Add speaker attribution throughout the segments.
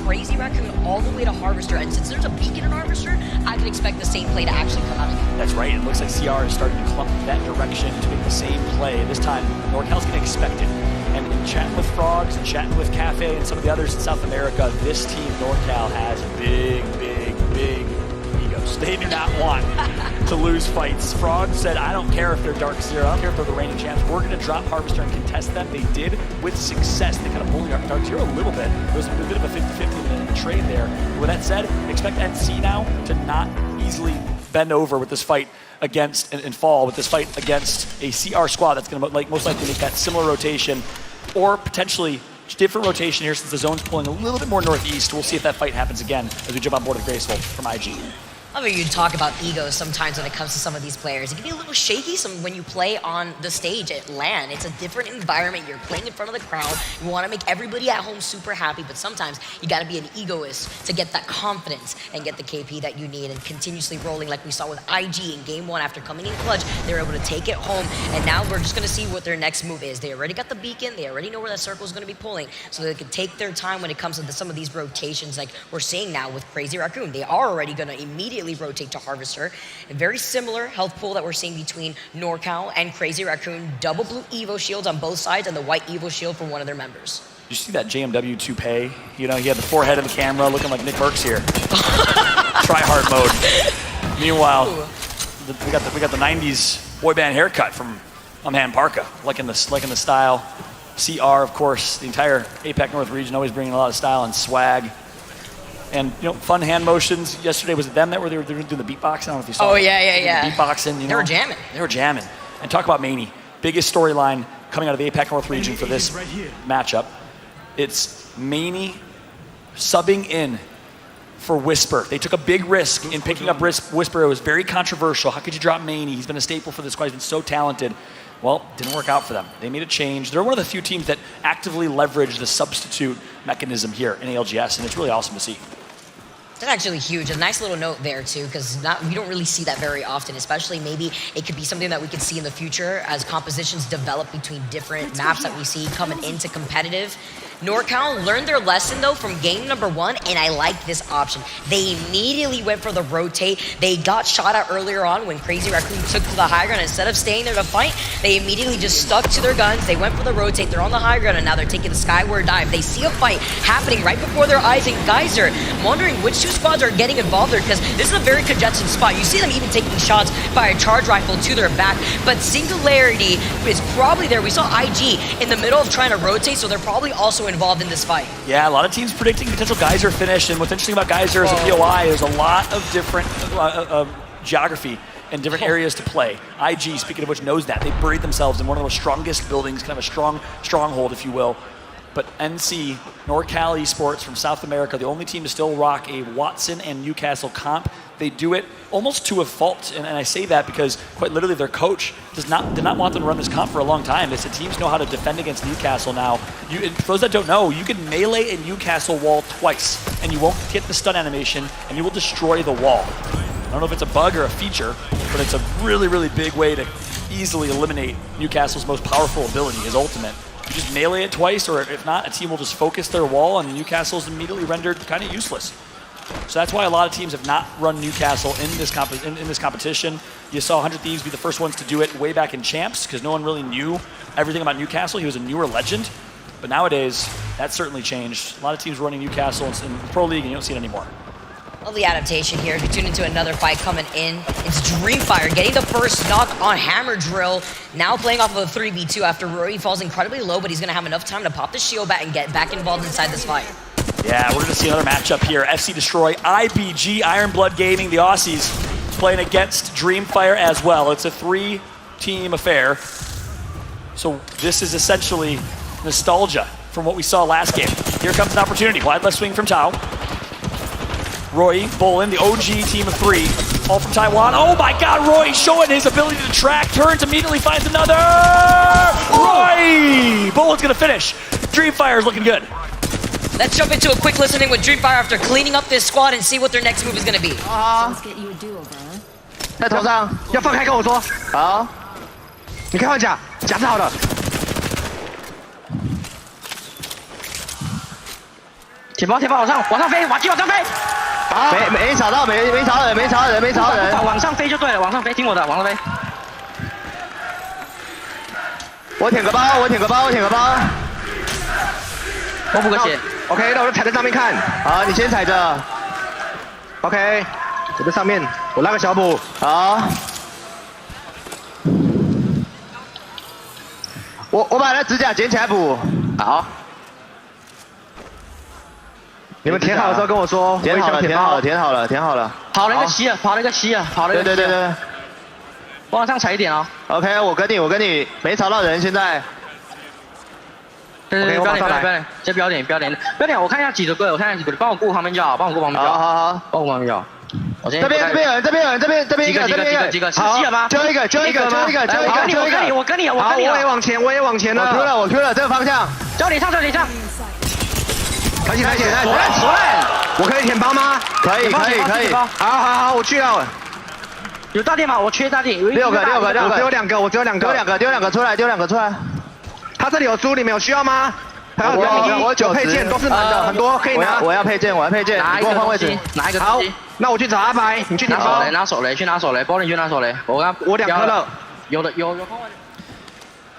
Speaker 1: Crazy Raccoon all the way to Harvester, and since there's a beacon in Harvester, I can expect the same play to actually come out again.
Speaker 2: That's right, it looks like CR is starting to clump that direction to make the same play. This time, NorCal's going to expect it. And in chatting with Frogs and chatting with Cafe and some of the others in South America, this team, NorCal, has big egos. They do not want to lose fights. Frogs said, I don't care if they're Dark Zero, I don't care if they're the reigning champs, we're going to drop Harvester and contest them. They did with success. They kind of bullied Dark Zero a little bit. There was a bit of a 50-50 trade there. But with that said, expect NC now to not easily bend over with this fight against and fall with this fight against a CR squad that's going to most likely make that similar rotation, or potentially different rotation here since the zone's pulling a little bit more northeast. We'll see if that fight happens again as we jump on board with Graceful from IG.
Speaker 1: I mean, you talk about egos sometimes when it comes to some of these players. It can be a little shaky when you play on the stage at LAN. It's a different environment. You're playing in front of the crowd. You want to make everybody at home super happy, but sometimes you got to be an egoist to get that confidence and get the KP that you need, and continuously rolling like we saw with IG in game 1 after coming in clutch. They were able to take it home, and now we're just going to see what their next move is. They already got the beacon. They already know where that circle is going to be pulling, so they can take their time when it comes to some of these rotations like we're seeing now with Crazy Raccoon. They are already going to immediately rotate to Harvester. A very similar health pool that we're seeing between NorCal and Crazy Raccoon. Double blue Evo shields on both sides and the white Evo shield for one of their members.
Speaker 2: Did you see that JMW toupee? You know, he had the forehead of the camera looking like Nick Burks here. Try hard mode. Meanwhile, we got the 90s boy band haircut from Man Parka, like in the style. CR, of course, the entire APAC North region always bringing a lot of style and swag. And, you know, fun hand motions. Yesterday, was it them that they were doing the beatboxing? I don't know if you saw
Speaker 1: it. Yeah.
Speaker 2: Beatboxing, you know.
Speaker 1: They were jamming.
Speaker 2: They were jamming. And talk about Maney. Biggest storyline coming out of the APAC North region for this matchup. It's Maney subbing in for Whisper. They took a big risk in picking up Whisper. It was very controversial. How could you drop Maney? He's been a staple for this squad. He's been so talented. Well, didn't work out for them. They made a change. They're one of the few teams that actively leverage the substitute mechanism here in ALGS, and it's really awesome to see.
Speaker 1: That's actually huge. A nice little note there too, because we don't really see that very often, especially maybe it could be something that we could see in the future as compositions develop between different maps that we see coming into competitive. NorCal learned their lesson though from game number 1, and I like this option. They immediately went for the rotate. They got shot at earlier on when Crazy Raccoon took to the high ground. Instead of staying there to fight, they immediately just stuck to their guns. They went for the rotate. They're on the high ground, and now they're taking the skyward dive. They see a fight happening right before their eyes in Geyser. I'm wondering which two squads are getting involved there, because this is a very congested spot. You see them even taking shots by a charge rifle to their back, but Singularity is probably there. We saw IG in the middle of trying to rotate, so they're probably also involved in this fight.
Speaker 2: Yeah, a lot of teams predicting potential Geyser finish, and what's interesting about Geyser as a POI, there's a lot of different geography and different areas to play. IG, speaking of which, knows that. They buried themselves in one of the strongest buildings, kind of a stronghold, if you will. But NC, NorCal Esports from South America, the only team to still rock a Watson and Newcastle comp. They do it almost to a fault, and I say that because quite literally their coach did not want them to run this comp for a long time. They said teams know how to defend against Newcastle now. For those that don't know, you can melee a Newcastle wall twice, and you won't get the stun animation, and you will destroy the wall. I don't know if it's a bug or a feature, but it's a really, really big way to easily eliminate Newcastle's most powerful ability, his ultimate. You just melee it twice, or if not, a team will just focus their wall, and Newcastle's immediately rendered kind of useless. So that's why a lot of teams have not run Newcastle in this competition. You saw 100 Thieves be the first ones to do it way back in Champs, because no one really knew everything about Newcastle. He was a newer legend. But nowadays, that's certainly changed. A lot of teams running Newcastle in Pro League, and you don't see it anymore.
Speaker 1: Lovely adaptation here as we tune into another fight coming in. It's Dreamfire getting the first knock on Hammer Drill. Now playing off of a 3v2 after Rory falls incredibly low, but he's going to have enough time to pop the shield back and get back involved inside this fight.
Speaker 2: Yeah, we're going to see another matchup here. FC Destroy, IBG, Iron Blood Gaming, the Aussies playing against Dreamfire as well. It's a 3-team affair. So this is essentially nostalgia from what we saw last game. Here comes an opportunity. Wide left swing from Tao. Roy Bolin, the OG team of 3, all from Taiwan. Oh my God, Roy showing his ability to track, turns, immediately finds another. Roy! Bolin's gonna finish. Dreamfire's looking good.
Speaker 1: Let's jump into a quick listening with Dreamfire after cleaning up this squad and see what their next move is gonna be.
Speaker 3: Let's get you a do-over. 在头上，要放开跟我说。好，你看换甲，甲是好的。铁包往上飞，往上飞。好，
Speaker 4: 没吵到，没吵人。
Speaker 3: 往上飞就对了，往上飞，听我的，往上飞。
Speaker 4: 我舔个包。
Speaker 3: 我补个血。
Speaker 4: OK， 那我就踩在上面看。好，你先踩着。OK， 我在上面，我拉个小补。好。我把那指甲捡起来补。好。你们填好的时候跟我说。填好了。跑了一个希尔，对。往上踩一点哦。OK， 我跟你，没吵到人现在。
Speaker 3: 对，不要点，先不要点，我看一下几个队，帮我顾旁边就好，好。帮我顾旁边就好。我先。这边有人，几个，是希尔吗？
Speaker 4: 就一个。
Speaker 3: 我跟你，
Speaker 4: 好，我也往前了。我推了这个方向。
Speaker 3: 教你上。开起。
Speaker 4: 我可以舔包吗？可以。好，我去了。
Speaker 3: 有大电吗？我缺大电。
Speaker 4: 六个，我只有两个。丢两个出来。他这里有书，你们有需要吗？我有配件，都是满的，很多可以拿。我要配件。
Speaker 3: 拿一个换位置，拿一个。
Speaker 4: 好，那我去找阿白，你去拿包。
Speaker 3: 拿手雷，去拿手雷。玻璃去拿手雷。我2颗了。有空位。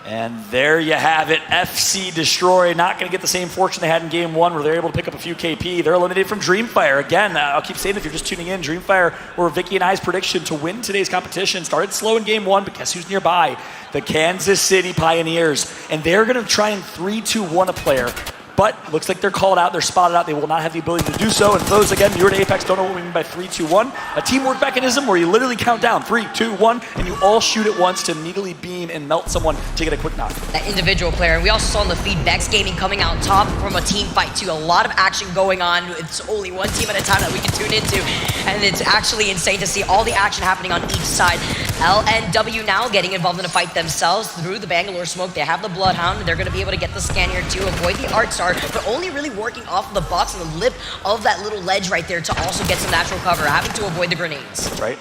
Speaker 2: And there you have it. FC Destroy not going to get the same fortune they had in Game 1 where they're able to pick up a few KP. They're eliminated from Dreamfire. Again, I'll keep saying if you're just tuning in, Dreamfire were Vicky and I's prediction to win today's competition. Started slow in Game 1, but guess who's nearby? The Kansas City Pioneers. And they're going to try and 3-2-1 a player. But looks like they're called out, they're spotted out, they will not have the ability to do so. And for those, again, newer to Apex, don't know what we mean by 3-2-1. A teamwork mechanism where you literally count down 3, 2, 1, and you all shoot at once to immediately beam and melt someone to get a quick knock.
Speaker 1: That individual player, and we also saw in the feed, Vex Gaming coming out top from a team fight too. A lot of action going on. It's only one team at a time that we can tune into. And it's actually insane to see all the action happening on each side. LNW now getting involved in the fight themselves through the Bangalore smoke. They have the Bloodhound. They're going to be able to get the scan here to avoid the Art Star, but only really working off of the box and the lip of that little ledge right there to also get some natural cover, having to avoid the grenades.
Speaker 2: Right.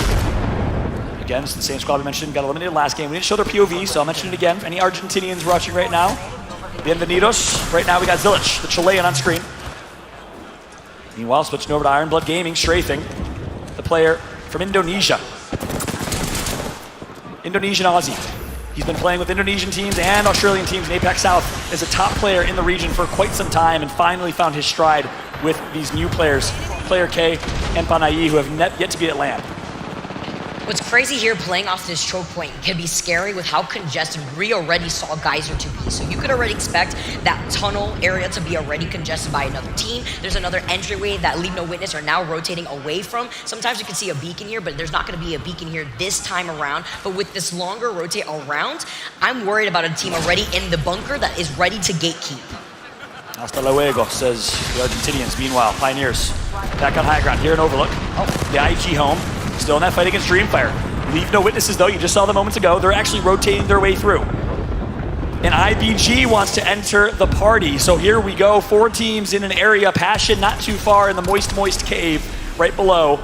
Speaker 2: Again, it's the same squad we mentioned, got eliminated last game. We didn't show their POV, so I'll mention it again. For any Argentinians watching right now, bienvenidos. Right now we got Zilic, the Chilean on screen. Meanwhile, switching over to Ironblood Gaming, strafing the player from Indonesia. Indonesian Aussie. He's been playing with Indonesian teams and Australian teams in Apex South as a top player in the region for quite some time and finally found his stride with these new players, Player K and Panayi, who have yet to be at LAN.
Speaker 1: What's crazy here, playing off this choke point can be scary with how congested we already saw Geyser to be. So you could already expect that tunnel area to be already congested by another team. There's another entryway that Leave No Witness are now rotating away from. Sometimes you can see a beacon here, but there's not going to be a beacon here this time around. But with this longer rotate around, I'm worried about a team already in the bunker that is ready to gatekeep.
Speaker 2: Hasta luego, says the Argentinians. Meanwhile, Pioneers back on high ground here in Overlook. The IG home. Still in that fight against Dreamfire. Leave No Witnesses, though. You just saw them moments ago. They're actually rotating their way through. And IBG wants to enter the party. So here we go. 4 teams in an area. Passion not too far in the moist cave right below.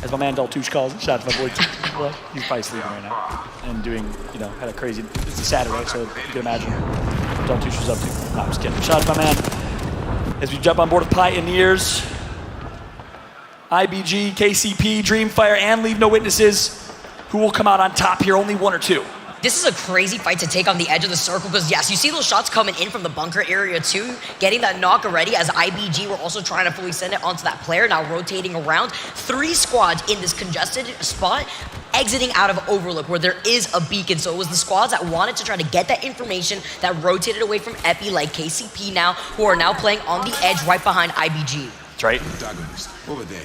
Speaker 2: As my man Deltouche calls it. Shout out to my boy. Well, he's probably sleeping right now. And doing, had a crazy... It's a Saturday, so you can imagine what Deltouche was up to. No, I'm just kidding. Shout out to my man. As we jump on board with Pioneers. IBG, KCP, Dreamfire, and Leave No Witnesses, who will come out on top here, only 1 or 2.
Speaker 1: This is a crazy fight to take on the edge of the circle because, yes, you see those shots coming in from the bunker area too, getting that knock already as IBG were also trying to fully send it onto that player, now rotating around. 3 squads in this congested spot, exiting out of Overlook where there is a beacon. So it was the squads that wanted to try to get that information that rotated away from Epi like KCP now, who are now playing on the edge right behind IBG.
Speaker 2: That's right.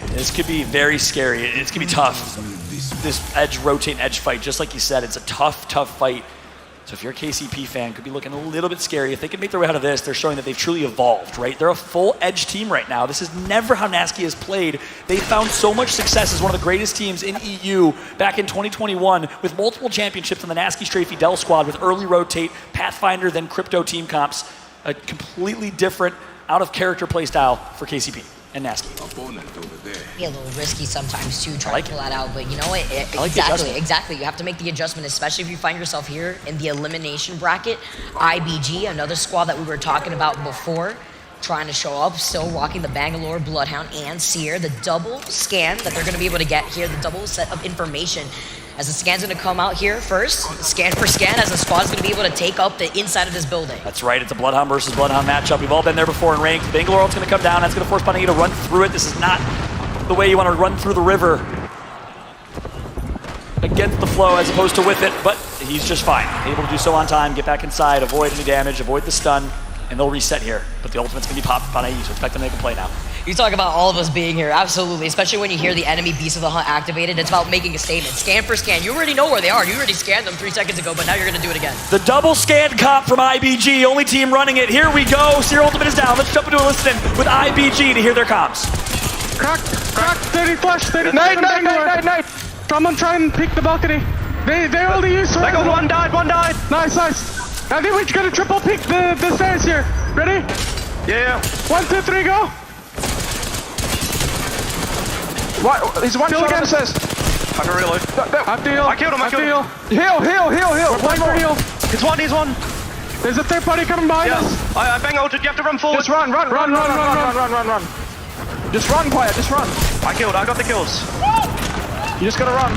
Speaker 2: This could be very scary. It's going to be tough. This edge fight, just like you said, it's a tough fight. So if you're a KCP fan, could be looking a little bit scary. If they can make their way out of this, they're showing that they've truly evolved, right? They're a full edge team right now. This is never how Nasky has played. They found so much success as one of the greatest teams in EU back in 2021 with multiple championships on the Nasky Strafey Dell squad with early rotate, Pathfinder, then Crypto team comps. A completely different, out-of-character play style for KCP and Nasky.
Speaker 1: Be a little risky sometimes too, trying to pull that out, but you know what? Exactly. You have to make the adjustment, especially if you find yourself here in the elimination bracket. IBG, another squad that we were talking about before. trying to show up, still rocking the Bangalore Bloodhound and Seer. The double scan that they're going to be able to get here, the double set of information. As the scan's going to come out here first, scan for scan, as the squad's going to be able to take up the inside of this building.
Speaker 2: That's right, it's a Bloodhound versus Bloodhound matchup. We've all been there before in ranked. Bangalore ult's going to come down. That's going to force Bunny to run through it. This is not the way you want to run through the river against the flow as opposed to with it, but he's just fine. Able to do so on time, get back inside, avoid any damage, avoid the stun, and they'll reset here. But the ultimate's going to be popped by Naive, so expect them to make a play now.
Speaker 1: You talk about all of us being here, absolutely, especially when you hear the enemy Beast of the Hunt activated. It's about making a statement. Scan for scan. You already know where they are. You already scanned them 3 seconds ago, but now you're going to do it again.
Speaker 2: The double scan comp from IBG, only team running it. Here we go. Seer ultimate is down. Let's jump into a listen with IBG to hear their comps.
Speaker 5: Crack, 30 flash, 30 Night. Someone try and pick the balcony. They only use
Speaker 4: I got one died.
Speaker 5: Nice. I think we're gonna triple pick the stairs here. Ready?
Speaker 4: Yeah.
Speaker 5: 1, 2, 3, go.
Speaker 4: What? He's one shot on the stairs. I can reload.
Speaker 5: Have to heal.
Speaker 4: I killed him.
Speaker 5: Heal.
Speaker 4: One more.
Speaker 5: Heal.
Speaker 4: He's one.
Speaker 5: There's a third party coming behind us.
Speaker 4: I bang ulted. You have to run forward.
Speaker 5: Just run.
Speaker 4: Just run, player. Just run. I got the kills. You just gotta run.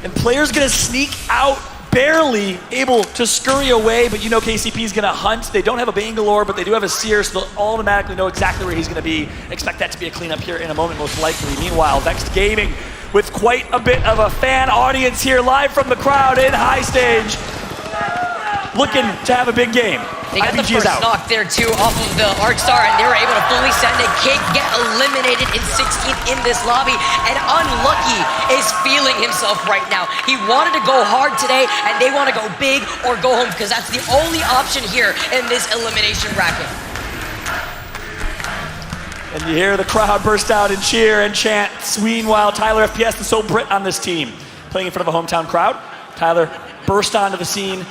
Speaker 2: And players gonna sneak out, barely able to scurry away, but you know KCP's gonna hunt. They don't have a Bangalore, but they do have a Seer, so they'll automatically know exactly where he's gonna be. Expect that to be a cleanup here in a moment, most likely. Meanwhile, Vexed Gaming with quite a bit of a fan audience here, live from the crowd in high stage, looking to have a big game.
Speaker 1: They got
Speaker 2: IBG
Speaker 1: the first knock there too off of the Arc Star, and they were able to fully send it. Kick, get eliminated in 16th in this lobby, and Unlucky is feeling himself right now. He wanted to go hard today, and they want to go big or go home, because that's the only option here in this elimination bracket.
Speaker 2: And you hear the crowd burst out and cheer and chant. Meanwhile, Tyler FPS, the sole Brit on this team, playing in front of a hometown crowd. Tyler burst onto the scene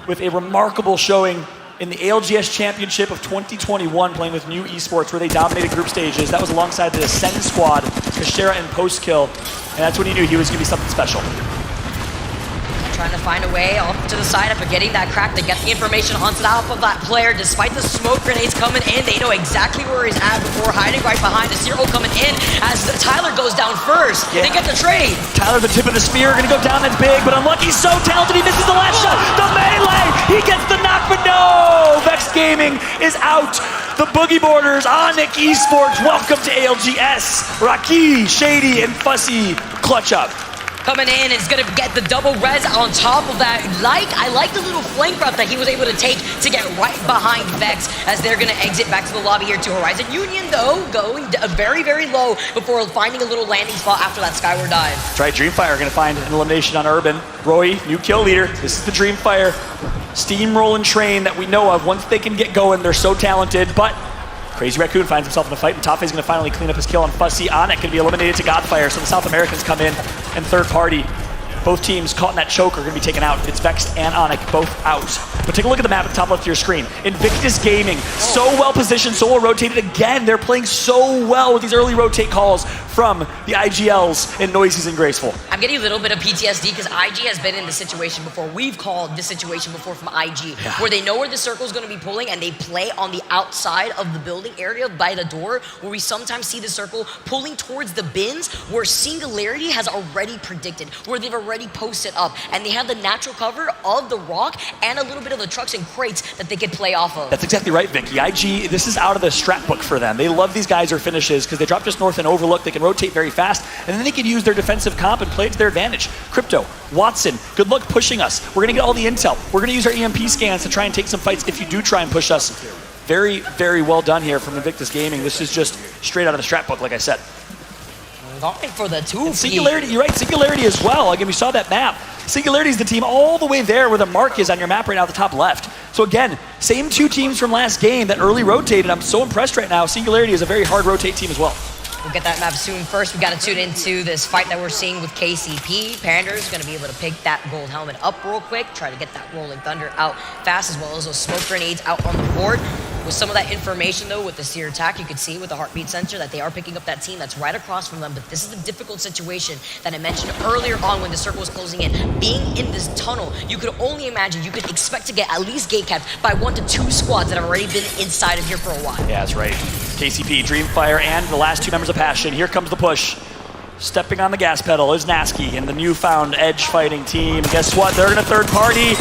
Speaker 2: with a remarkable showing in the ALGS Championship of 2021, playing with New Esports, where they dominated group stages. That was alongside the Ascend squad, Kashera and Postkill, and that's when he knew he was going to be something special.
Speaker 1: Trying to find a way off to the side after getting that crack to get the information onto the top of that player. Despite the smoke grenades coming in, they know exactly where he's at before hiding right behind the Zero coming in as Tyler goes down first. Yeah. They get the trade.
Speaker 2: Tyler, the tip of the spear, gonna go down, that's big, but Unlucky's so talented, he misses the last shot. The melee, he gets the knock, but no! Vexed Gaming is out. The Boogie Borders, Onyx Esports, welcome to ALGS. Rocky, Shady, and Fussy clutch up.
Speaker 1: Coming in, is gonna get the double res on top of that. I like the little flank route that he was able to take to get right behind Vex as they're gonna exit back to the lobby here to Horizon Union, though, going very, very low before finding a little landing spot after that Skyward dive.
Speaker 2: That's right, Dreamfire gonna find an elimination on Urban. Roy, new kill leader. This is the Dreamfire steamrolling train that we know of. Once they can get going, they're so talented, but Crazy Raccoon finds himself in a fight, and Tophe's going to finally clean up his kill on Fussy. Onyx going to be eliminated to Godfire, so the South Americans come in, and third party. Both teams caught in that choke are going to be taken out. It's Vexed and Onyx both out. But take a look at the map at the top left of your screen. Invictus Gaming, so well positioned, so well rotated. Again, they're playing so well with these early rotate calls from the IGLs in Noises and Graceful.
Speaker 1: I'm getting a little bit of PTSD because IG has been in this situation before. We've called this situation before from IG, where they know where the circle is going to be pulling and they play on the outside of the building area by the door, where we sometimes see the circle pulling towards the bins, where Singularity has already predicted, where they've already posted up, and they have the natural cover of the rock and a little bit of the trucks and crates that they could play off of.
Speaker 2: That's exactly right, Vicky. IG, this is out of the strat book for them. They love these guys or finishes because they drop just north and overlook. They can rotate very fast, and then they can use their defensive comp and play it to their advantage. Crypto, Watson, good luck pushing us. We're gonna get all the intel. We're gonna use our EMP scans to try and take some fights if you do try and push us. Very, very well done here from Invictus Gaming. This is just straight out of the strat book, like I said.
Speaker 1: Going for the 2.
Speaker 2: Singularity, you're right, Singularity as well. Again, we saw that map. Singularity is the team all the way there where the mark is on your map right now at the top left. So again, same 2 teams from last game that early rotated. I'm so impressed right now. Singularity is a very hard rotate team as well.
Speaker 1: We'll get that map soon. First, we got to tune into this fight that we're seeing with KCP. Pander's going to be able to pick that gold helmet up real quick, try to get that Rolling Thunder out fast, as well as those smoke grenades out on the board. With some of that information, though, with the Seer attack, you could see with the heartbeat sensor that they are picking up that team that's right across from them. But this is a difficult situation that I mentioned earlier on when the circle was closing in. Being in this tunnel, you could only imagine you could expect to get at least gate capped by 1 to 2 squads that have already been inside of here for a while.
Speaker 2: Yeah, that's right. KCP, Dreamfire, and the last 2 members of Passion. Here comes the push. Stepping on the gas pedal is Nasky and the newfound Edge fighting team. Guess what? They're in a third party.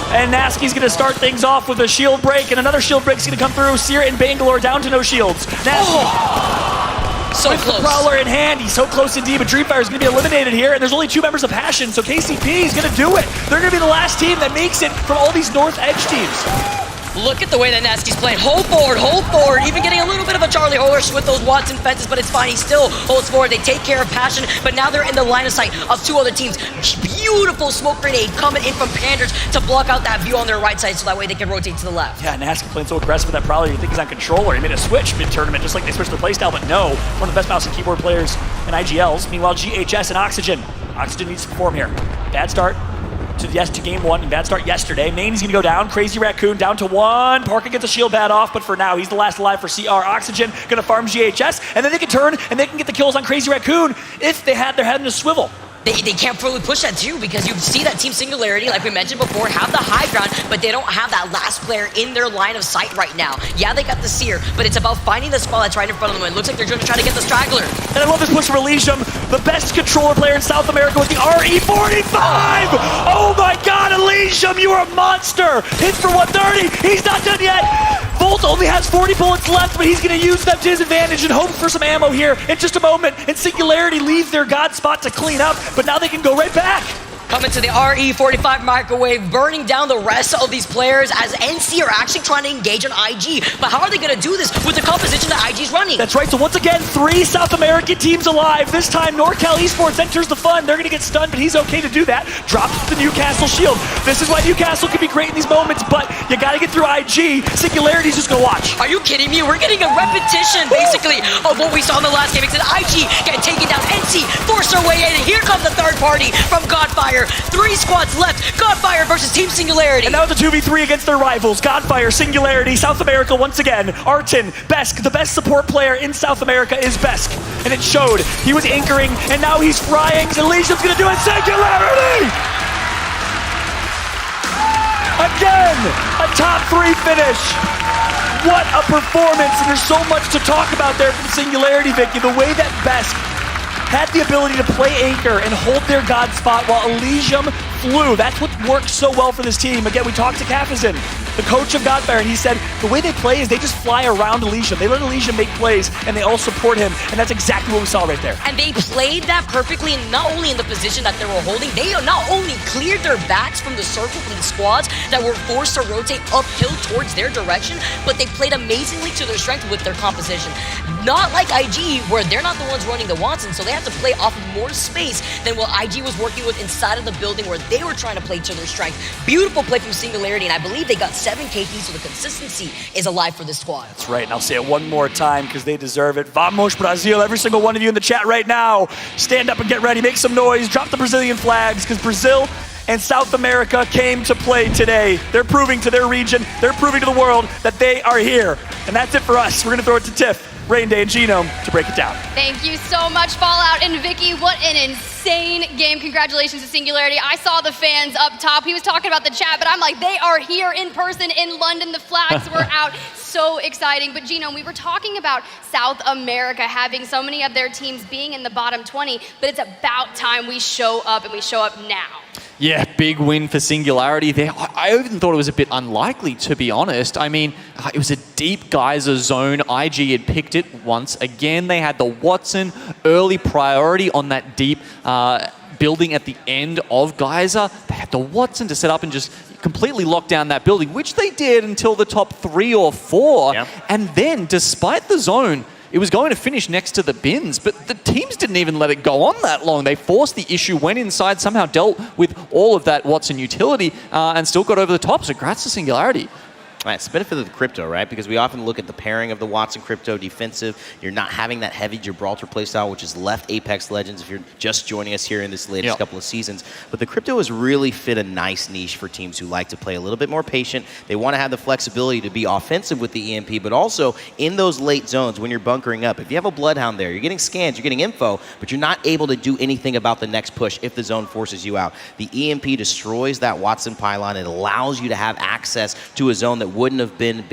Speaker 2: And Nasky's going to start things off with a shield break, and another shield break's going to come through. Seer and Bangalore down to no shields. Nasky
Speaker 1: so
Speaker 2: with
Speaker 1: close.
Speaker 2: The Prowler in hand. He's so close indeed, but Dreamfire is going to be eliminated here, and there's only 2 members of Passion, so KCP is going to do it. They're going to be the last team that makes it from all these North Edge teams.
Speaker 1: Look at the way that Nasky's playing. Hold forward, even getting a little bit of a Charlie horse with those Watson fences, but it's fine. He still holds forward. They take care of Passion, but now they're in the line of sight of 2 other teams. Beautiful smoke grenade coming in from Panders to block out that view on their right side so that way they can rotate to the left.
Speaker 2: Yeah, Nasky playing so aggressive with that Prowler. You think he's on controller. He made a switch mid-tournament just like they switched their playstyle, but no. One of the best mouse and keyboard players in IGLs. Meanwhile, GHS and Oxygen. Oxygen needs to perform here. Bad start. To game 1 and bad start yesterday. Mainy's gonna go down. Crazy Raccoon down to 1. Parker gets a shield pad off, but for now he's the last alive for CR. Oxygen gonna farm GHS, and then they can turn and they can get the kills on Crazy Raccoon if they had their head in a swivel.
Speaker 1: They can't fully push that too because you see that team Singularity, like we mentioned before, have the high ground, but they don't have that last player in their line of sight right now. Yeah, they got the Seer, but it's about finding the spot that's right in front of them. It looks like they're going to try to get the Straggler.
Speaker 2: And I love this push from Elysium, the best controller player in South America with the RE45! Oh my god, Elysium, you are a monster! Hits for 130, he's not done yet! Volt only has 40 bullets left, but he's going to use them to his advantage and hope for some ammo here in just a moment. And Singularity leaves their god spot to clean up, but now they can go right back.
Speaker 1: Coming to the RE45 microwave, burning down the rest of these players as NC are actually trying to engage on IG. But how are they going to do this with the composition that IG's running?
Speaker 2: That's right, so once again, 3 South American teams alive. This time, NorCal Esports enters the fun. They're going to get stunned, but he's okay to do that. Drops the Newcastle shield. This is why Newcastle can be great in these moments, but you got to get through IG. Singularity's just going to watch.
Speaker 1: Are you kidding me? We're getting a repetition, basically, of what we saw in the last game. It's an IG getting taken down. NC forced their way in, and here comes the third party from Godfire. 3 squads left. Godfire versus Team Singularity.
Speaker 2: And now it's a 2v3 against their rivals. Godfire, Singularity, South America once again. Artin, Besk, the best support player in South America is Besk. And it showed. He was anchoring, and now he's frying. Elysium's gonna do it. Singularity! Again, a top 3 finish. What a performance, and there's so much to talk about there from Singularity, Vicky. The way that Besk had the ability to play anchor and hold their god spot while Elysium flew. That's what works so well for this team. Again, we talked to Kafazin, the coach of Godfire, and he said the way they play is they just fly around Elysium. They let Elysium make plays, and they all support him, and that's exactly what we saw right there.
Speaker 1: And they played that perfectly, and not only in the position that they were holding, they not only cleared their backs from the circle, from the squads that were forced to rotate uphill towards their direction, but they played amazingly to their strength with their composition. Not like IG, where they're not the ones running the Watson, so they have to play off of more space than what IG was working with inside of the building where they were trying to play to their strength. Beautiful play from Singularity, and I believe they got 7 KPs, so the consistency is alive for this squad.
Speaker 2: That's right, and I'll say it one more time because they deserve it. Vamos Brazil, every single one of you in the chat right now, stand up and get ready, make some noise, drop the Brazilian flags, because Brazil and South America came to play today. They're proving to their region, they're proving to the world that they are here. And that's it for us. We're gonna throw it to Tiff, Rain Day, and Genome to break it down.
Speaker 6: Thank you so much, Fallout and Vicky. What an insane game. Congratulations to Singularity. I saw the fans up top. He was talking about the chat, but I'm like, they are here in person in London. The flags were out. So exciting. But Genome, we were talking about South America having so many of their teams being in the bottom 20, but it's about time we show up, and we show up now.
Speaker 7: Yeah, big win for Singularity there. I even thought it was a bit unlikely, to be honest. I mean, it was a deep geyser zone. IG had picked it once again. They had the Watson early priority on that deep building at the end of geyser. They had the Watson to set up and just completely lock down that building, which they did until the top 3 or 4. Yep. And then, despite the zone, it was going to finish next to the bins, but the teams didn't even let it go on that long. They forced the issue, went inside, somehow dealt with all of that Watson utility, and still got over the top. So congrats to Singularity.
Speaker 8: Right, it's the benefit of the crypto, right? Because we often look at the pairing of the Watson crypto defensive. You're not having that heavy Gibraltar playstyle, which has left Apex Legends if you're just joining us here in this latest couple of seasons. But the crypto has really fit a nice niche for teams who like to play a little bit more patient. They want to have the flexibility to be offensive with the EMP, but also in those late zones when you're bunkering up. If you have a Bloodhound there, you're getting scans, you're getting info, but you're not able to do anything about the next push if the zone forces you out. The EMP destroys that Watson pylon. It allows you to have access to a zone that wouldn't have been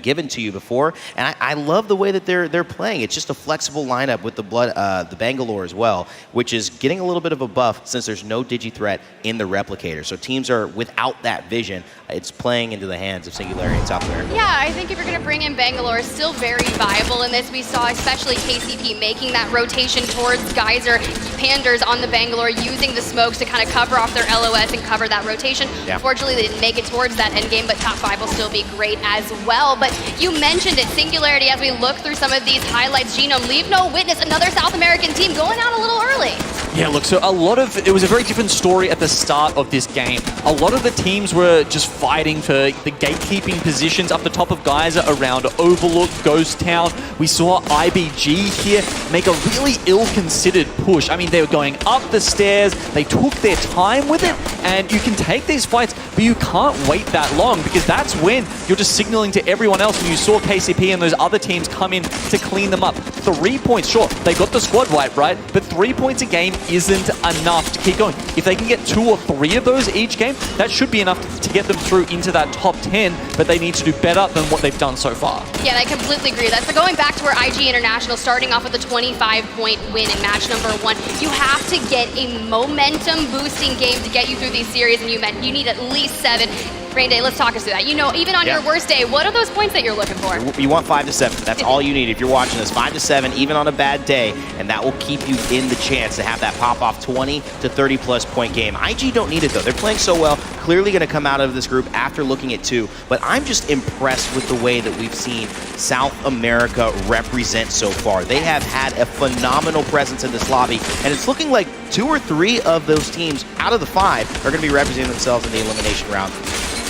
Speaker 8: given to you before, and I love the way that they're playing. It's just a flexible lineup with the Bangalore as well, which is getting a little bit of a buff since there's no digi threat in the replicator. So teams are without that vision. It's playing into the hands of Singularity and South America.
Speaker 6: Yeah, I think if you're going to bring in Bangalore, still very viable in this. We saw especially KCP making that rotation towards Geyser. Panders on the Bangalore using the smokes to kind of cover off their LOS and cover that rotation.
Speaker 8: Yeah.
Speaker 6: Unfortunately, they didn't make it towards that endgame, but top 5 will still be great as well. But you mentioned it, Singularity, as we look through some of these highlights, Genome, leave no witness, another South American team going out a little early.
Speaker 7: Yeah, look, so it was a very different story at the start of this game. A lot of the teams were just fighting for the gatekeeping positions up the top of Geyser around Overlook, Ghost Town. We saw IBG here make a really ill-considered push. I mean, they were going up the stairs, they took their time with it, and you can take these fights, but you can't wait that long because that's when you're just signaling to everyone else, and you saw KCP and those other teams come in to clean them up. 3 points, sure, they got the squad wipe, right? But 3 points a game isn't enough to keep going. If they can get 2 or 3 of those each game, that should be enough to get them through into that top 10, but they need to do better than what they've done so far.
Speaker 6: Yeah, I completely agree. That's going back to where IG International, starting off with a 25-point win in match number 1. You have to get a momentum-boosting game to get you through these series, and you need at least 7. Rain Day, let's talk us through that. You know, even on your worst day, what are those points that you're looking for?
Speaker 8: You want 5 to 7. That's all you need if you're watching this. 5 to 7, even on a bad day, and that will keep you in the chance to have that pop-off 20 to 30-plus point game. IG don't need it, though. They're playing so well. Clearly going to come out of this group after looking at 2, but I'm just impressed with the way that we've seen South America represent so far. They have had a phenomenal presence in this lobby, and it's looking like 2 or 3 of those teams out of the 5 are going to be representing themselves in the elimination round.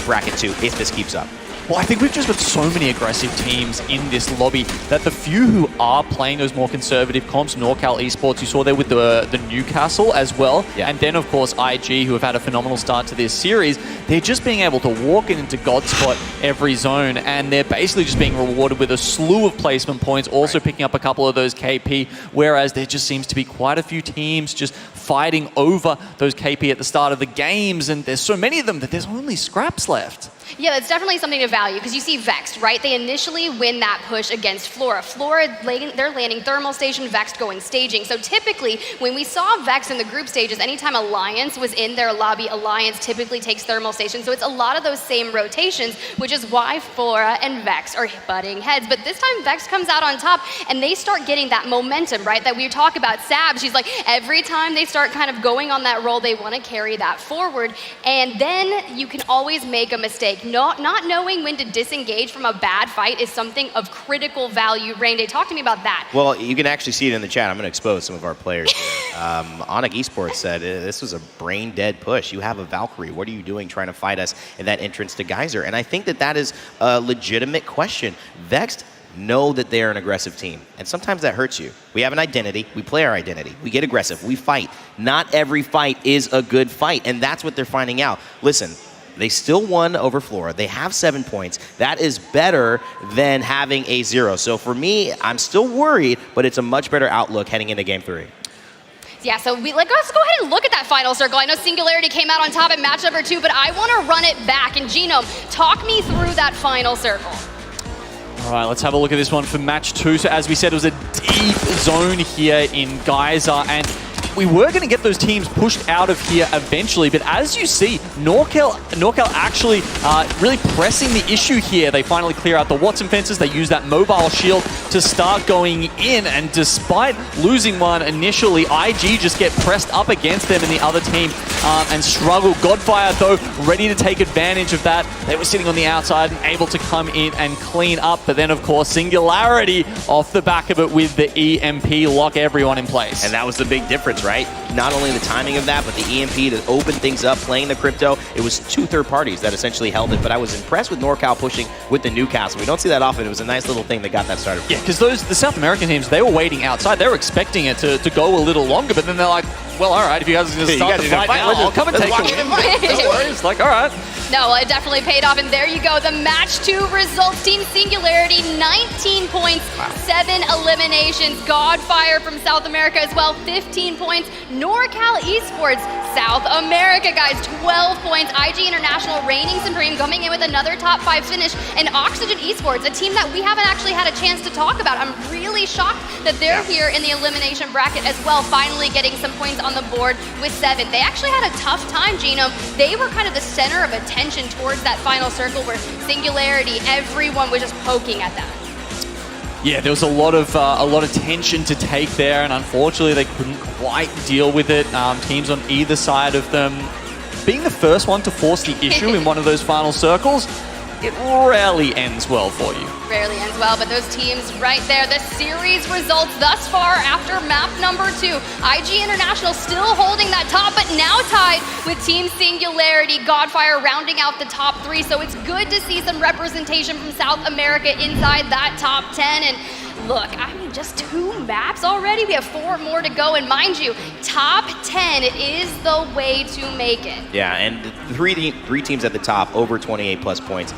Speaker 8: Bracket 2 if this keeps up.
Speaker 7: Well, I think we've just got so many aggressive teams in this lobby that the few who are playing those more conservative comps, NorCal Esports, you saw there with the Newcastle as well, and then of course IG, who have had a phenomenal start to this series, they're just being able to walk into God spot every zone, and they're basically just being rewarded with a slew of placement points, also picking up a couple of those KP, whereas there just seems to be quite a few teams just fighting over those KP at the start of the games, and there's so many of them that there's only scraps left.
Speaker 6: Yeah, that's definitely something to value because you see Vexed, right? They initially win that push against Flora. Flora, they're landing thermal station, Vexed going staging. So typically, when we saw Vex in the group stages, anytime Alliance was in their lobby, Alliance typically takes thermal station. So it's a lot of those same rotations, which is why Flora and Vex are butting heads. But this time, Vex comes out on top, and they start getting that momentum, right? That we talk about. Sab, she's like, every time they start kind of going on that roll, they want to carry that forward. And then you can always make a mistake. Not knowing when to disengage from a bad fight is something of critical value. Rain Day, talk to me about that.
Speaker 8: Well, you can actually see it in the chat. I'm going to expose some of our players here. Onyx Esports said, this was a brain-dead push. You have a Valkyrie. What are you doing trying to fight us in that entrance to Geyser? And I think that is a legitimate question. Vexed know that they're an aggressive team, and sometimes that hurts you. We have an identity. We play our identity. We get aggressive. We fight. Not every fight is a good fight, and that's what they're finding out. Listen, they still won over Flora. They have 7 points. That is better than having a 0. So for me, I'm still worried, but it's a much better outlook heading into Game 3.
Speaker 6: Yeah, so let's go ahead and look at that final circle. I know Singularity came out on top at match number 2, but I want to run it back. And Genome, talk me through that final circle.
Speaker 7: All right, let's have a look at this one for match 2. So as we said, it was a deep zone here in Geyser, and we were going to get those teams pushed out of here eventually, but as you see, NorCal actually really pressing the issue here. They finally clear out the Watson fences. They use that mobile shield to start going in, and despite losing one initially, IG just get pressed up against them in the other team and struggle. Godfire, though, ready to take advantage of that. They were sitting on the outside and able to come in and clean up, but then, of course, Singularity off the back of it with the EMP lock everyone in place.
Speaker 8: And that was the big difference, right? right? Not only the timing of that, but the EMP to open things up, playing the crypto. It was 2 third parties that essentially held it, but I was impressed with NorCal pushing with the Newcastle. We don't see that often. It was a nice little thing that got that started.
Speaker 7: Yeah, because the South American teams, they were waiting outside. They were expecting it to go a little longer, but then they're like, well, all right, if you guys are going to start the fight now, I'll come and take the win. No worries. Like, all right.
Speaker 6: No, it definitely paid off, and there you go. The match 2 results. Team Singularity, 19 points, 7 eliminations. Godfire from South America as well, 15 points. NorCal Esports, South America, guys, 12 points. IG International reigning supreme, coming in with another top 5 finish. And Oxygen Esports, a team that we haven't actually had a chance to talk about. I'm really shocked that they're here in the elimination bracket as well, finally getting some points on the board with 7. They actually had a tough time, Gino. They were kind of the center of attention towards that final circle where Singularity, everyone was just poking at them.
Speaker 7: Yeah, there was a lot of tension to take there, and unfortunately they couldn't quite deal with it. Teams on either side of them being the first one to force the issue in one of those final circles, it rarely ends well for you.
Speaker 6: Rarely ends well, but those teams right there, the series results thus far after map number 2. IG International still holding that top, but now tied with Team Singularity. Godfire rounding out the top 3, so it's good to see some representation from South America inside that top 10. And look, I mean, just 2 maps already. We have 4 more to go, and mind you, top 10 is the way to make it.
Speaker 8: Yeah, and the three teams at the top, over 28 plus points.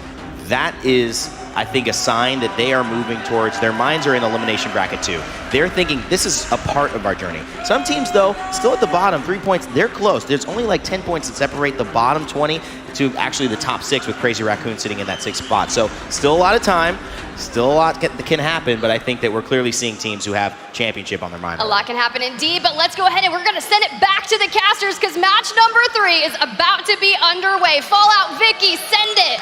Speaker 8: That is, I think, a sign that they are moving towards, their minds are in elimination bracket 2. They're thinking this is a part of our journey. Some teams, though, still at the bottom, 3 points, they're close. There's only like 10 points that separate the bottom 20 to actually the top 6 with Crazy Raccoon sitting in that 6th spot. So still a lot of time, still a lot that can happen, but I think that we're clearly seeing teams who have championship on their mind.
Speaker 6: A lot can happen indeed, but let's go ahead and we're going to send it back to the casters because match number 3 is about to be underway. Fallout, Vicky, send it.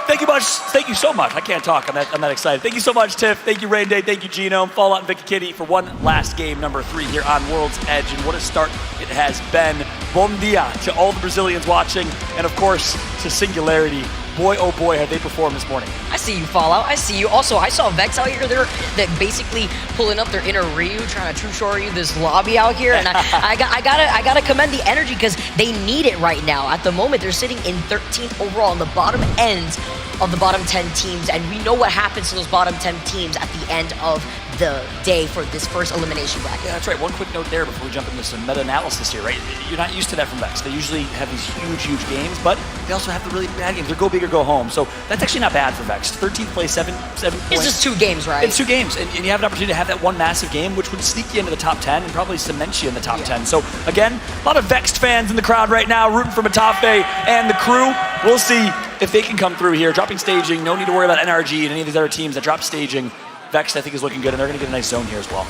Speaker 2: Thank you much. Thank you so much. I can't talk. I'm that excited. Thank you so much, Tiff. Thank you, Rain Day. Thank you, Gino. Fallout and Vicky Kitty for one last game, number 3 here on World's Edge. And what a start it has been. Bom dia to all the Brazilians watching, and of course to Singularity. Boy, oh boy, have they performed this morning.
Speaker 1: I see you, Fallout. I see you. Also, I saw Vex out here. They're basically pulling up their inner Ryu, trying to true shore you this lobby out here. And I gotta commend the energy because they need it right now. At the moment, they're sitting in 13th overall on the bottom end of the bottom 10 teams, and we know what happens to those bottom 10 teams at the end of the day for this first elimination bracket.
Speaker 2: Yeah, that's right. One quick note there before we jump into some meta-analysis here, right? You're not used to that from Vex. They usually have these huge games, but they also have the really bad games. They're go big or go home. So that's actually not bad for Vex. 13th place, 7 points.
Speaker 1: It's just 2 games, right?
Speaker 2: It's 2 games, and you have an opportunity to have that one massive game, which would sneak you into the top 10 and probably cement you in the top 10. So again, a lot of Vexed fans in the crowd right now, rooting for Matafe and the crew. We'll see if they can come through here. Dropping staging, no need to worry about NRG and any of these other teams that drop staging. Vex, I think, is looking good, and they're going to get a nice zone here as well.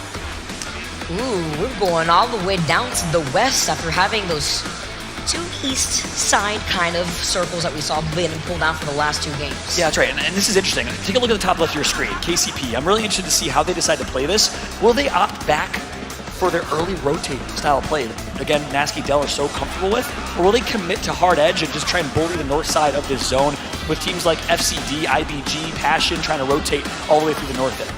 Speaker 1: Ooh, we're going all the way down to the west after having those 2 east side kind of circles that we saw being pulled down for the last 2 games.
Speaker 2: Yeah, that's right, and this is interesting. Take a look at the top left of your screen, KCP. I'm really interested to see how they decide to play this. Will they opt back for their early rotating style of play that, again, Nasky Dell are so comfortable with? Or will they commit to hard edge and just try and bully the north side of this zone with teams like FCD, IBG, Passion trying to rotate all the way through the north there?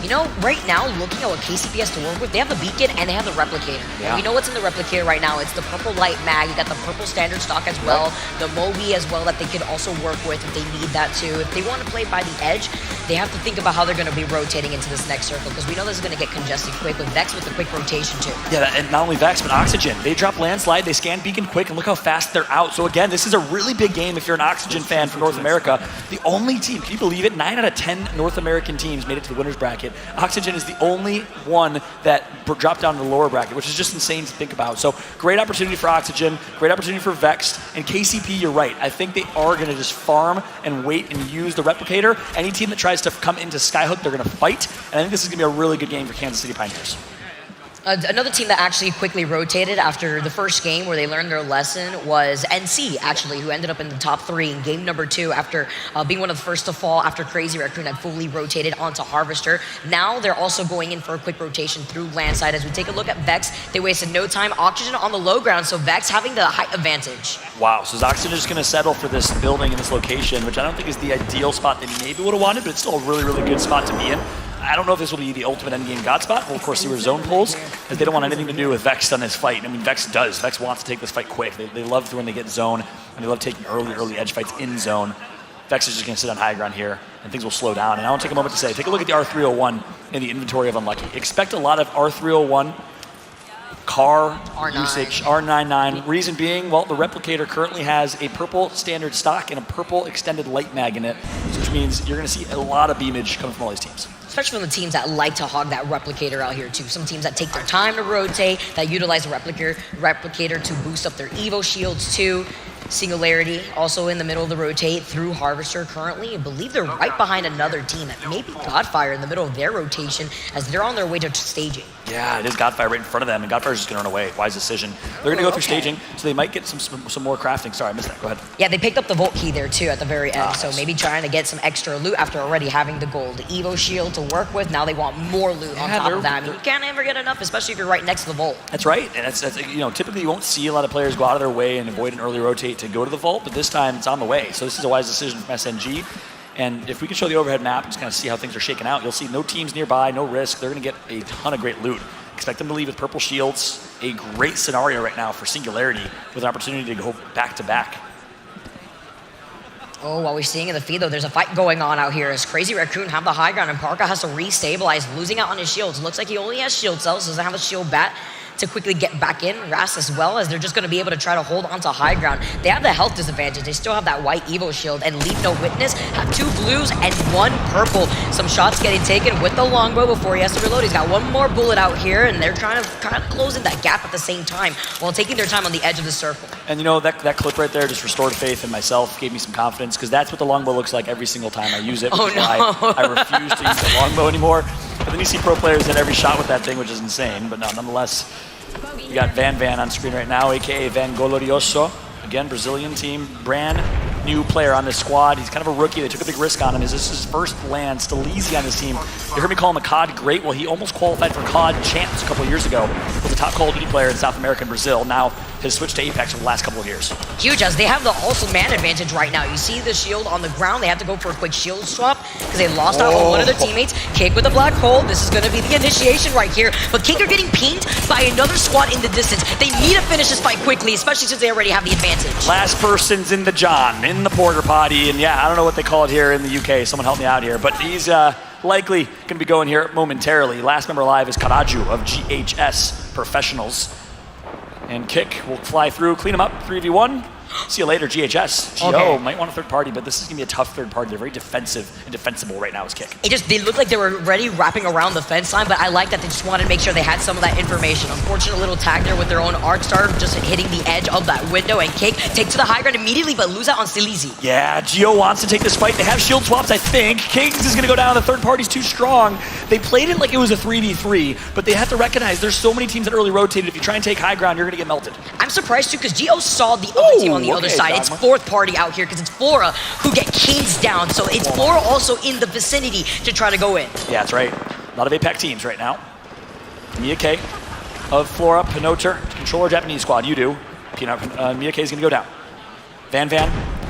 Speaker 1: You know, right now, looking at what KCP has to work with, they have the Beacon and they have the Replicator.
Speaker 2: Yeah.
Speaker 1: And we know what's in the Replicator right now. It's the purple light mag. You got the purple standard stock as well. The Mobi as well that they could also work with if they need that too. If they want to play by the edge, they have to think about how they're going to be rotating into this next circle because we know this is going to get congested quick with Vex with the quick rotation too.
Speaker 2: Yeah, and not only Vex, but Oxygen. They drop Landslide, they scan Beacon quick, and look how fast they're out. So again, this is a really big game if you're an Oxygen fan from North America. The only team, can you believe it? 9 out of 10 North American teams made it to the winner's bracket. Oxygen is the only one that dropped down to the lower bracket, which is just insane to think about. So great opportunity for Oxygen, great opportunity for Vex, and KCP, you're right. I think they are going to just farm and wait and use the Replicator. Any team that tries to come into Skyhook, they're going to fight, and I think this is going to be a really good game for Kansas City Pioneers.
Speaker 1: Another team that actually quickly rotated after the first game where they learned their lesson was NC, actually, who ended up in the top 3 in game number 2 after being one of the first to fall after Crazy Raccoon had fully rotated onto Harvester. Now they're also going in for a quick rotation through Landside. As we take a look at Vex, they wasted no time. Oxygen on the low ground, so Vex having the height advantage.
Speaker 2: Wow, so is Oxygen just going to settle for this building in this location, which I don't think is the ideal spot they maybe would have wanted, but it's still a really, really good spot to be in. I don't know if this will be the ultimate endgame God spot. We'll, of course, see where zone pulls, as they don't want anything to do with Vex on this fight. I mean, Vex does. Vex wants to take this fight quick. They love when they get zone, and they love taking early edge fights in zone. Vex is just going to sit on high ground here, and things will slow down. And I want to take a moment to say, take a look at the R301 in the inventory of Unlucky. Expect a lot of R301 car
Speaker 1: R9.
Speaker 2: usage, R99. Reason being, well, the Replicator currently has a purple standard stock and a purple extended light mag in it, which means you're going to see a lot of beamage coming from all these teams.
Speaker 1: Especially from the teams that like to hog that Replicator out here too. Some teams that take their time to rotate, that utilize the Replicator to boost up their Evo shields too. Singularity also in the middle of the rotate through Harvester currently. I believe they're right behind another team that may be Godfire in the middle of their rotation as they're on their way to staging.
Speaker 2: Yeah, it is Godfire right in front of them, and Godfire's just going to run away. Wise decision. They're going to go through staging, so they might get some more crafting. Sorry, I missed that. Go ahead.
Speaker 1: Yeah, they picked up the Volt Key there too at the very end, so maybe trying to get some extra loot after already having the gold Evo shield to work with. Now they want more loot on top of that. I mean, you can't ever get enough, especially if you're right next to the Vault.
Speaker 2: That's right, and that's typically you won't see a lot of players go out of their way and avoid an early rotate to go to the Vault, but this time it's on the way. So this is a wise decision from SNG. And if we can show the overhead map and just kind of see how things are shaking out, you'll see no teams nearby, no risk. They're going to get a ton of great loot. Expect them to leave with purple shields. A great scenario right now for Singularity with an opportunity to go back-to-back.
Speaker 1: Oh, while we're seeing in the feed, though, there's a fight going on out here as Crazy Raccoon have the high ground, and Parka has to restabilize, losing out on his shields. Looks like he only has shield cells, doesn't have a shield bat to quickly get back in. Ras as well, as they're just going to be able to try to hold onto high ground. They have the health disadvantage. They still have that white Evo shield, and Leave No Witness have 2 blues and 1 purple. Some shots getting taken with the longbow before he has to reload. He's got 1 more bullet out here, and they're trying to kind of close in that gap at the same time while taking their time on the edge of the circle.
Speaker 2: And that clip right there just restored faith in myself, gave me some confidence, because that's what the longbow looks like every single time I use it.
Speaker 1: Oh, no.
Speaker 2: I refuse to use the longbow anymore. But then you see pro players hit every shot with that thing, which is insane. But no, nonetheless, you got Van on screen right now, a.k.a. Van Glorioso. Again, Brazilian team, brand new player on this squad. He's kind of a rookie. They took a big risk on him. This is his first land. Still easy on his team. You heard me call him a COD great. Well, he almost qualified for COD champs a couple of years ago. Was a top Call of Duty player in South America and Brazil. Now has switched to Apex for the last couple of years.
Speaker 1: Huge, as they have the also man advantage right now. You see the shield on the ground. They have to go for a quick shield swap because they lost out on one of their teammates. Kick with a black hole. This is going to be the initiation right here. But Kick are getting pinged by another squad in the distance. They need to finish this fight quickly, especially since they already have the advantage.
Speaker 2: Last person's in the John, in the porter potty. And yeah, I don't know what they call it here in the UK. Someone help me out here. But he's likely going to be going here momentarily. Last member alive is Karaju of GHS Professionals. And Kick will fly through, clean him up, 3v1. See you later, GHS. GO might want a third party, but this is going to be a tough third party. They're very defensive and defensible right now as Kick.
Speaker 1: They look like they were already wrapping around the fence line, but I like that they just wanted to make sure they had some of that information. Unfortunate little tag there with their own Arc Star, just hitting the edge of that window, and Kick take to the high ground immediately, but lose out on Silizi.
Speaker 2: Yeah, Gio wants to take this fight. They have shield swaps, I think. Kings is going to go down. The third party's too strong. They played it like it was a 3v3, but they have to recognize there's so many teams that early rotated. If you try and take high ground, you're going to get melted.
Speaker 1: I'm surprised, too, because Gio saw the other team on the other side. It's fourth party out here because it's Flora who get Kings down. So it's Flora also in the vicinity to try to go in.
Speaker 2: Yeah, that's right. A lot of APAC teams right now. Mia K of Flora, Pinoter, controller Japanese squad. You do. Mia K is going to go down. Van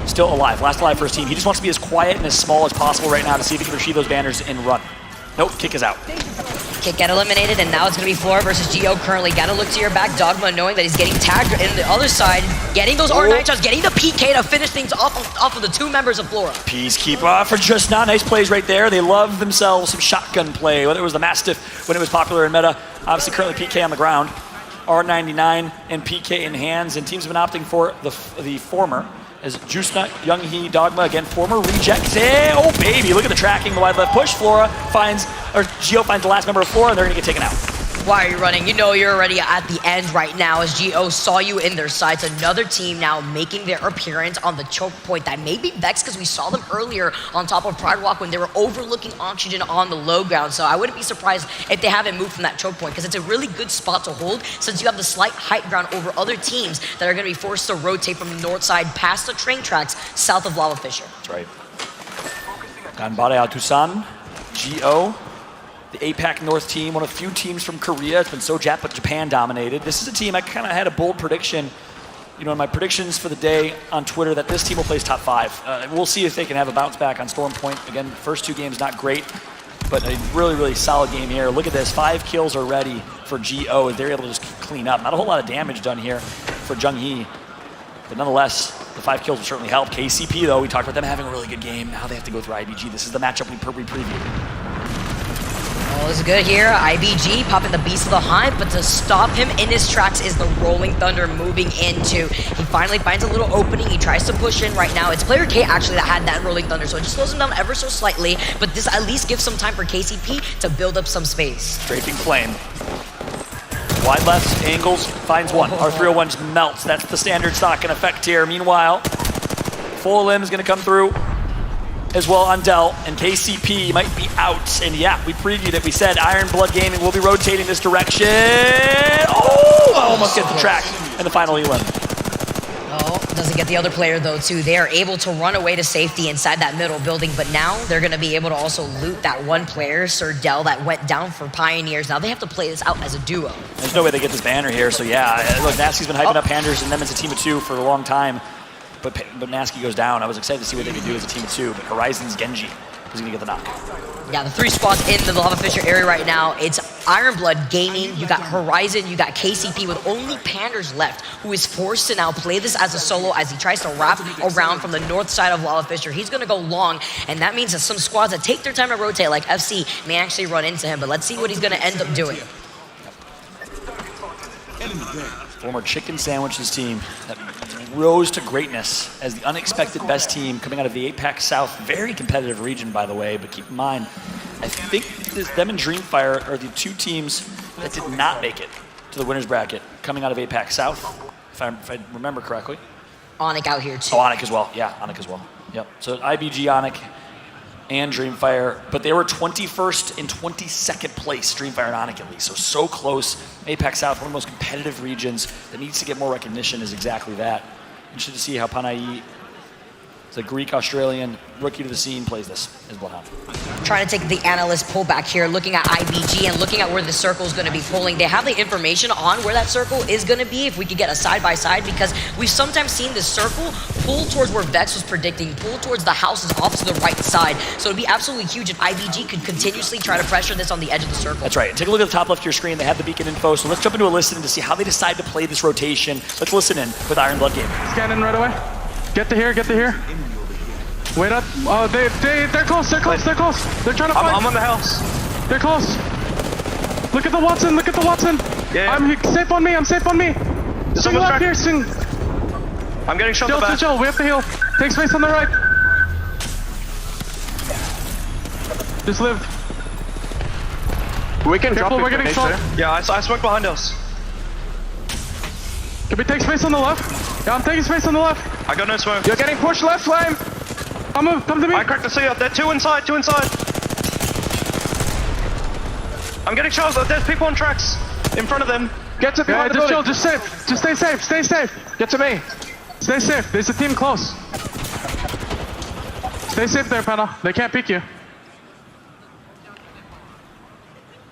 Speaker 2: still alive. Last alive for his team. He just wants to be as quiet and as small as possible right now to see if he can retrieve those banners and run. Nope, Kick is out.
Speaker 1: Kick get eliminated, and now it's going to be Flora versus Gio currently. Got to look to your back. Dogma knowing that he's getting tagged in the other side, getting those R9 shots, getting the PK to finish things off of the 2 members of Flora.
Speaker 2: Peacekeeper for just now. Nice plays right there. They love themselves some shotgun play, whether it was the Mastiff when it was popular in meta. Obviously, currently PK on the ground. R99 and PK in hands, and teams have been opting for the former. As Jusna, Younghee, Dogma, again, former rejects. Oh, baby, look at the tracking, the wide left push. Gio finds the last member of Flora, and they're going to get taken out.
Speaker 1: Why are you running? You know you're already at the end right now as Gio saw you in their sights. Another team now making their appearance on the choke point. That may be Vex because we saw them earlier on top of Pride Walk when they were overlooking Oxygen on the low ground. So I wouldn't be surprised if they haven't moved from that choke point because it's a really good spot to hold since you have the slight height ground over other teams that are going to be forced to rotate from the north side past the train tracks south of Lava Fisher.
Speaker 2: That's right. Ganbare Atusan, Gio. The APAC North team, one of the few teams from Korea. It's been so Japan dominated. This is a team I kind of had a bold prediction, in my predictions for the day on Twitter that this team will place top 5. We'll see if they can have a bounce back on Storm Point. Again, first 2 games not great. But a really, really solid game here. Look at this, 5 kills already for GO. They're able to just clean up. Not a whole lot of damage done here for Jung-hee. But nonetheless, the 5 kills will certainly help. KCP, though, we talked about them having a really good game. Now they have to go through IBG. This is the matchup we previewed.
Speaker 1: Oh, this is good here. IBG popping the Beast of the Hive, but to stop him in his tracks is the Rolling Thunder moving into. He finally finds a little opening. He tries to push in right now. It's player K actually that had that Rolling Thunder, so it just slows him down ever so slightly, but this at least gives some time for KCP to build up some space.
Speaker 2: Strafing Flame. Wide left, angles, finds one. R301 just melts. That's the standard stock in effect here. Meanwhile, Full Limb is going to come through as well on Dell, and KCP might be out. And yeah, we previewed it. We said Iron Blood Gaming will be rotating this direction. Oh, almost gets the track and the final elim.
Speaker 1: Oh, doesn't get the other player though too. They are able to run away to safety inside that middle building, but now they're going to be able to also loot that one player, Sir Dell, that went down for Pioneers. Now they have to play this out as a duo.
Speaker 2: There's no way they get this banner here, so yeah. Look, Nasky's been hyping up Panders and them as a team of 2 for a long time. But Nasky goes down. I was excited to see what they could do as a team of 2, but Horizon's Genji is going to get the knock.
Speaker 1: Yeah, the 3 spots in the Lava Fisher area right now. It's Iron Blood Gaming, you got Horizon, you got KCP with only Panders left, who is forced to now play this as a solo as he tries to wrap around from the north side of Lava Fisher. He's going to go long, and that means that some squads that take their time to rotate, like FC, may actually run into him, but let's see what he's going to end up doing.
Speaker 2: Former Chicken Sandwiches team that rose to greatness as the unexpected best team coming out of the APAC South. Very competitive region, by the way, but keep in mind, I think them and Dreamfire are the 2 teams that did not make it to the winner's bracket coming out of APAC South, if I remember correctly.
Speaker 1: Onyx out here too.
Speaker 2: Oh, Onyx as well. Yeah, Onyx as well. Yep. So IBG, Onyx, and Dreamfire, but they were 21st and 22nd place, Dreamfire and Onyx at least, so close. APAC South, one of the most competitive regions that needs to get more recognition, is exactly that. Interested to see how Panay, the Greek-Australian rookie to the scene, plays this as Bloodhound.
Speaker 1: Trying to take the analyst pullback here, looking at IBG and looking at where the circle is going to be pulling. They have the information on where that circle is going to be if we could get a side-by-side, because we've sometimes seen this circle pull towards where Vex was predicting, pull towards the houses off to the right side. So it'd be absolutely huge if IBG could continuously try to pressure this on the edge of the circle.
Speaker 2: That's right. Take a look at the top left of your screen. They have the beacon info, so let's jump into a listen to see how they decide to play this rotation. Let's listen in with Iron Blood Gaming.
Speaker 5: Scan in right away. Get to here, get to here. Wait up. Oh, they're close, they're close. They're trying to fight.
Speaker 4: I'm on the house.
Speaker 5: They're close. Look at the Watson,
Speaker 4: Yeah.
Speaker 5: I'm safe on me, Swing left here, swing.
Speaker 4: I'm getting shot in the back.
Speaker 5: Chill, we have to heal. Take space on the right. Just live.
Speaker 4: We can
Speaker 5: Careful,
Speaker 4: drop it.
Speaker 5: we're getting shot.
Speaker 4: Yeah, I smoke behind us.
Speaker 5: Can we take space on the left? Yeah, I'm taking space on the left.
Speaker 4: I got no smoke.
Speaker 5: You're getting pushed left, Flame. Come to me.
Speaker 4: I cracked the C up. There are 2 inside. I'm getting shot. There's people on tracks in front of them. Get to behind the building.
Speaker 5: Just safe. Just stay safe. Get to me. Stay safe. There's a team close. Stay safe there, Panna. They can't pick you.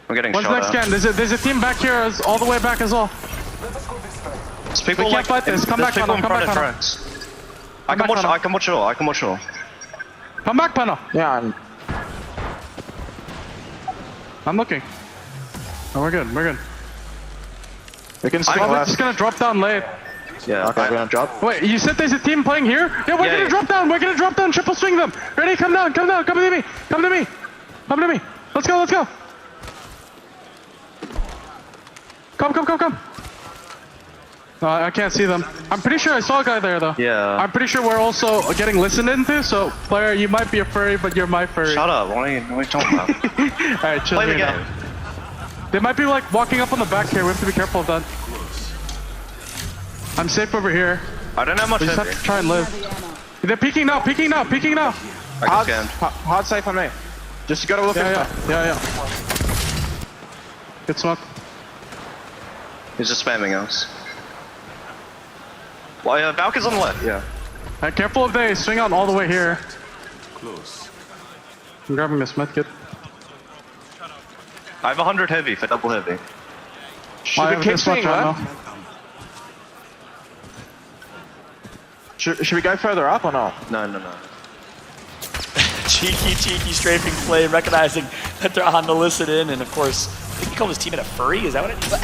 Speaker 4: I'm getting
Speaker 5: What's
Speaker 4: shot
Speaker 5: next
Speaker 4: at.
Speaker 5: scan? There's a team back here, all the way back as well.
Speaker 4: There's people
Speaker 5: We can't fight this. Come back, Panna.
Speaker 4: in front of tracks. I can watch it all.
Speaker 5: Come back, Panna.
Speaker 4: Yeah,
Speaker 5: I'm looking. Oh, we're good.
Speaker 4: we can swing
Speaker 5: Probably
Speaker 4: left.
Speaker 5: just gonna drop down late.
Speaker 4: Yeah, okay, we're gonna drop.
Speaker 5: Wait, you said there's a team playing here? Yeah, we're gonna drop down. We're gonna drop down. Triple swing them. Ready? Come down. Come to me. Let's go. Come. I can't see them. I'm pretty sure I saw a guy there, though.
Speaker 4: Yeah.
Speaker 5: I'm pretty sure we're also getting listened into, so, player, you might be a furry, but you're my furry.
Speaker 4: Shut up. What are you talking about?
Speaker 5: Alright, chill.
Speaker 4: Play the game.
Speaker 5: They might be, like, walking up on the back here. We have to be careful of that. I'm safe over here.
Speaker 4: I don't have much
Speaker 5: We just have
Speaker 4: heavy.
Speaker 5: to try and live. They're peeking now.
Speaker 4: I can scan.
Speaker 5: Hard safe on me. Just gotta look at Yeah. Good smoke.
Speaker 4: He's just spamming us. Well, yeah, Valk is on the left, yeah.
Speaker 5: Careful if they swing out all the way here.
Speaker 9: Close.
Speaker 5: I'm grabbing this medkit.
Speaker 4: I have 100 heavy for double heavy.
Speaker 5: Should we keep swinging left?
Speaker 4: Should we go further up or not? No.
Speaker 2: cheeky strafing play, recognizing that they're on the listen in, and of course, I think he called his teammate a furry. Is that what it said?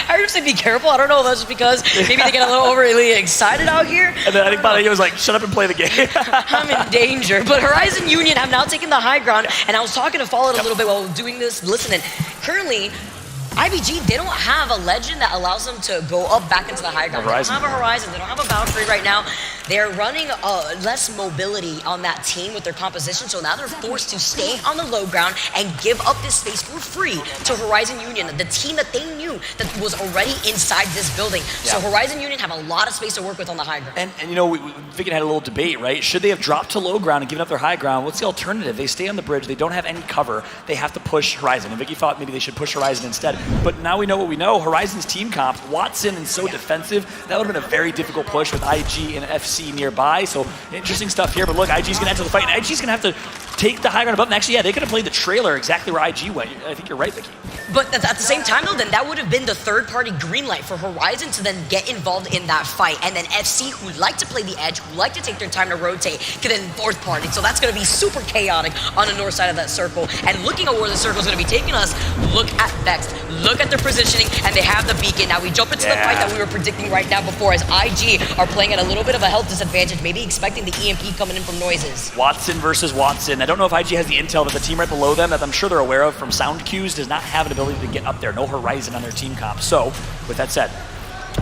Speaker 1: I would say be careful. I don't know if that's because maybe they get a little overly excited out here.
Speaker 2: And then I think by the way, he was like, shut up and play the game.
Speaker 1: I'm in danger. But Horizon Union have now taken the high ground, and I was talking to Fallout a little bit while doing this, listening. Currently, IBG, they don't have a legend that allows them to go up back into the high ground. They don't have a Horizon, they don't have a Valkyrie right now. They're running less mobility on that team with their composition, so now they're forced to stay on the low ground and give up this space for free to Horizon Union, the team that they knew that was already inside this building. So Horizon Union have a lot of space to work with on the high ground.
Speaker 2: And you know, Vicky had a little debate, right? Should they have dropped to low ground and given up their high ground? What's the alternative? They stay on the bridge, they don't have any cover, they have to push Horizon. And Vicky thought maybe they should push Horizon instead. But now we know what we know. Horizon's team comp, Watson and so defensive, that would have been a very difficult push with IG and FC nearby. So interesting stuff here, but look, IG's gonna enter the fight, and IG's gonna have to take the high ground above. And actually, yeah, they could have played the trailer exactly where IG went. I think you're right, Vicky.
Speaker 1: But at the same time, though, then that would have been the third-party green light for Horizon to then get involved in that fight. And then FC, who like to play the edge, who like to take their time to rotate, could then fourth party. So that's going to be super chaotic on the north side of that circle. And looking at where the circle is going to be taking us, look at Vex, look at their positioning, and they have the beacon. Now we jump into the fight that we were predicting right now before, as IG are playing at a little bit of a health disadvantage, maybe expecting the EMP coming in from noises.
Speaker 2: Watson versus Watson. I don't know if IG has the intel, but the team right below them that I'm sure they're aware of from sound cues does not have an ability to get up there. No Horizon on their team comp. So, with that said,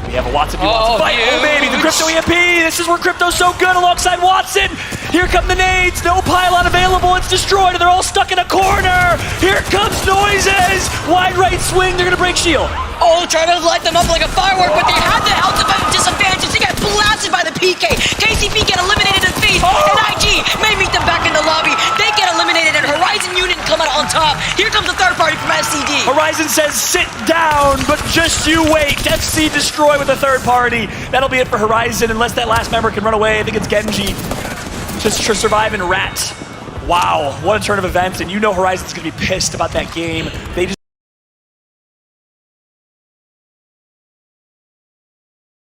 Speaker 2: we have a Watson v Watson fight. Oh baby, the Crypto EMP. This is where Crypto's so good alongside Watson. Here come the nades. No pylon available. It's destroyed, and they're all stuck in a corner. Here comes Noises. Wide right swing. They're gonna break shield.
Speaker 1: Oh, trying to light them up like a firework, but they had the health disadvantage. They got blasted by the PK. KCP get eliminated in phase, and IG may meet them back in the lobby. They get eliminated, and Horizon Union come out on top. Here comes the third party from FCD.
Speaker 2: Horizon says, sit down, but just you wait. FC destroy with a third party. That'll be it for Horizon, unless that last member can run away. I think it's Genji. Just to survive in Rat. Wow, what a turn of events, and you know Horizon's gonna be pissed about that game. They just